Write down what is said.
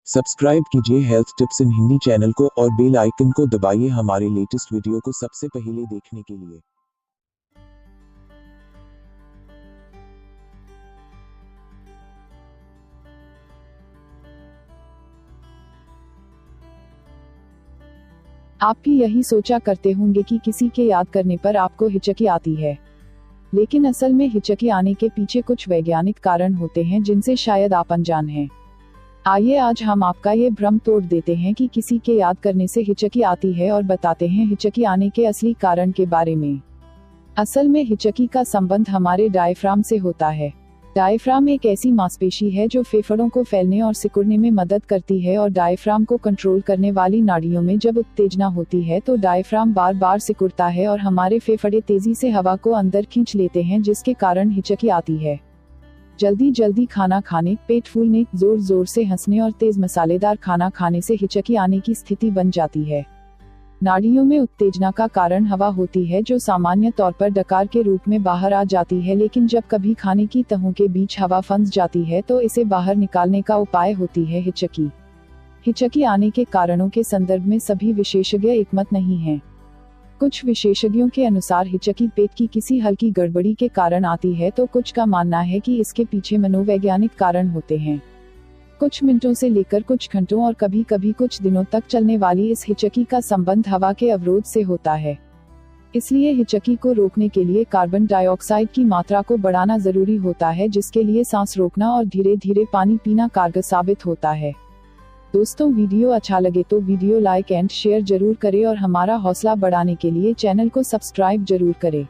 Subscribe कीजिए health tips इन Hindi channel को और बेल आइकन को दबाइए हमारे लेटेस्ट वीडियो को सबसे पहले देखने के लिए। आप भी यही सोचा करते होंगे कि किसी के याद करने पर आपको हिचकी आती है, लेकिन असल में हिचकी आने के पीछे कुछ वैज्ञानिक कारण होते हैं जिनसे शायद आप अनजान हैं। आइए आज हम आपका ये भ्रम तोड़ देते हैं कि किसी के याद करने से हिचकी आती है और बताते हैं हिचकी आने के असली कारण के बारे में। असल में हिचकी का संबंध हमारे डायफ्राम से होता है। डायफ्राम एक ऐसी मांसपेशी है जो फेफड़ों को फैलने और सिकुड़ने में मदद करती है और डायफ्राम को कंट्रोल करने वाली नाड़ियों में जब उत्तेजना होती है तो डायफ्राम बार बार सिकुड़ता है और हमारे फेफड़े तेजी से हवा को अंदर खींच लेते हैं, जिसके कारण हिचकी आती है। जल्दी जल्दी खाना खाने, पेट फूलने, जोर जोर से हंसने और तेज मसालेदार खाना खाने से हिचकी आने की स्थिति बन जाती है। नाड़ियों में उत्तेजना का कारण हवा होती है जो सामान्य तौर पर डकार के रूप में बाहर आ जाती है, लेकिन जब कभी खाने की तहों के बीच हवा फंस जाती है तो इसे बाहर निकालने का उपाय होती है हिचकी। हिचकी आने के कारणों के संदर्भ में सभी विशेषज्ञ एकमत नहीं हैं। कुछ विशेषज्ञों के अनुसार हिचकी पेट की किसी हल्की गड़बड़ी के कारण आती है, तो कुछ का मानना है कि इसके पीछे मनोवैज्ञानिक कारण होते हैं। कुछ मिनटों से लेकर कुछ घंटों और कभी कभी कुछ दिनों तक चलने वाली इस हिचकी का संबंध हवा के अवरोध से होता है। इसलिए हिचकी को रोकने के लिए कार्बन डाइऑक्साइड की मात्रा को बढ़ाना जरूरी होता है, जिसके लिए सांस रोकना और धीरे धीरे पानी पीना कारगर साबित होता है। दोस्तों, वीडियो अच्छा लगे तो वीडियो लाइक एंड शेयर जरूर करें और हमारा हौसला बढ़ाने के लिए चैनल को सब्सक्राइब जरूर करें।